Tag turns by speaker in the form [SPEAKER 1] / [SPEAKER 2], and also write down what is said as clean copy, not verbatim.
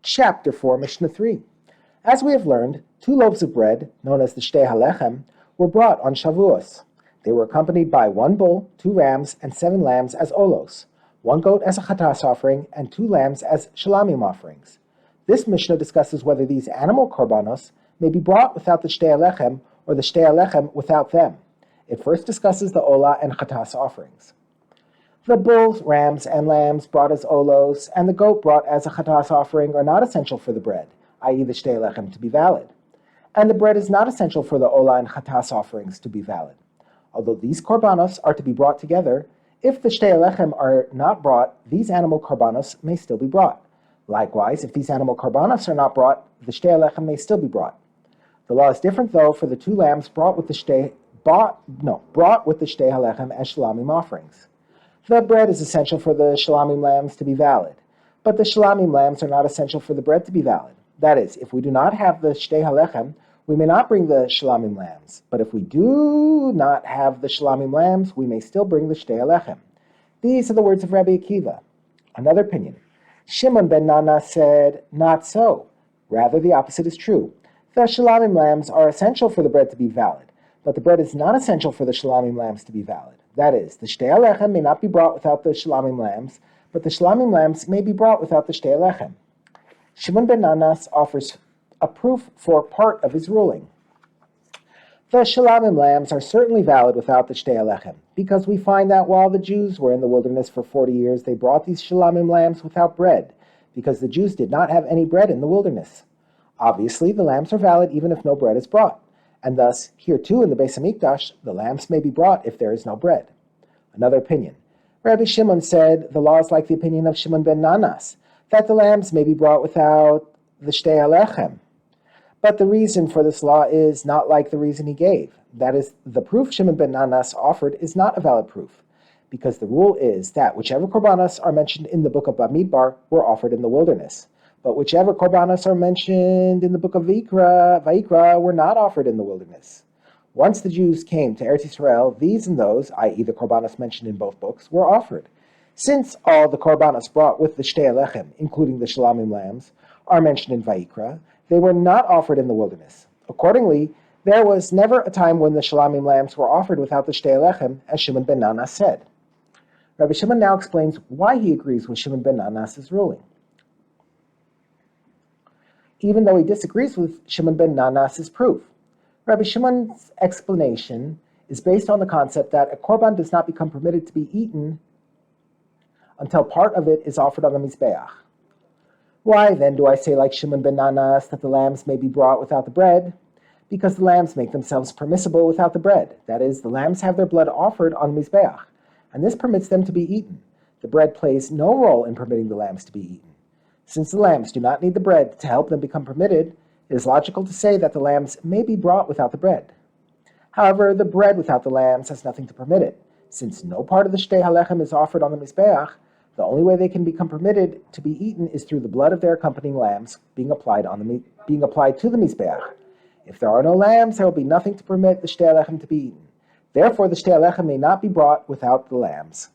[SPEAKER 1] Chapter 4, Mishnah 3. As we have learned, 2 loaves of bread, known as the Shtei HaLechem, were brought on Shavuos. They were accompanied by 1 bull, 2 rams, and 7 lambs as olos, 1 goat as a chatas offering, and 2 lambs as shalamim offerings. This Mishnah discusses whether these animal korbanos may be brought without the Shtei HaLechem or the Shtei HaLechem without them. It first discusses the olah and chatas offerings. The bulls, rams, and lambs brought as olos, and the goat brought as a chatas offering are not essential for the bread, i.e. the Shtei HaLechem, to be valid. And the bread is not essential for the olah and chatas offerings to be valid. Although these korbanos are to be brought together, if the Shtei HaLechem are not brought, these animal korbanos may still be brought. Likewise, if these animal korbanos are not brought, the Shtei HaLechem may still be brought. The law is different, though, for the 2 lambs brought with the Shtei HaLechem as shalamim offerings. The bread is essential for the shalamim lambs to be valid, but the shalamim lambs are not essential for the bread to be valid. That is, if we do not have the Shtei HaLechem, we may not bring the shalamim lambs, but if we do not have the shalamim lambs, we may still bring the Shtei HaLechem. These are the words of Rabbi Akiva. Another opinion. Shimon ben Nana said, not so. Rather, the opposite is true. The shalamim lambs are essential for the bread to be valid, but the bread is not essential for the shalamim lambs to be valid. That is, the Shtei HaLechem may not be brought without the shalamim lambs, but the shalamim lambs may be brought without the Shtei HaLechem. Shimon ben Nanas offers a proof for part of his ruling. The shalamim lambs are certainly valid without the Shtei HaLechem, because we find that while the Jews were in the wilderness for 40 years, they brought these shalamim lambs without bread, because the Jews did not have any bread in the wilderness. Obviously, the lambs are valid even if no bread is brought, and thus, here too in the Beis HaMikdash, the lambs may be brought if there is no bread. Another opinion. Rabbi Shimon said the law is like the opinion of Shimon ben Nanas, that the lambs may be brought without the Shtei HaLechem. But the reason for this law is not like the reason he gave. That is, the proof Shimon ben Nanas offered is not a valid proof, because the rule is that whichever korbanos are mentioned in the book of Bamidbar were offered in the wilderness, but whichever korbanos are mentioned in the book of Vayikra were not offered in the wilderness. Once the Jews came to Eretz Yisrael, these and those, i.e. the korbanos mentioned in both books, were offered. Since all the korbanos brought with the Shtei HaLechem, including the shalamim lambs, are mentioned in Vayikra, they were not offered in the wilderness. Accordingly, there was never a time when the shalamim lambs were offered without the Shtei HaLechem, as Shimon ben Nanas said. Rabbi Shimon now explains why he agrees with Shimon ben Nanas' ruling. Even though he disagrees with Shimon ben Nanas' proof, Rabbi Shimon's explanation is based on the concept that a korban does not become permitted to be eaten until part of it is offered on the Mizbeach. Why then do I say like Shimon ben Nanas that the lambs may be brought without the bread? Because the lambs make themselves permissible without the bread. That is, the lambs have their blood offered on the Mizbeach, and this permits them to be eaten. The bread plays no role in permitting the lambs to be eaten. Since the lambs do not need the bread to help them become permitted, it is logical to say that the lambs may be brought without the bread. However, the bread without the lambs has nothing to permit it. Since no part of the Shtei HaLechem is offered on the Mizbeach, the only way they can become permitted to be eaten is through the blood of their accompanying lambs being applied to the Mizbeach. If there are no lambs, there will be nothing to permit the Shtei HaLechem to be eaten. Therefore, the Shtei HaLechem may not be brought without the lambs.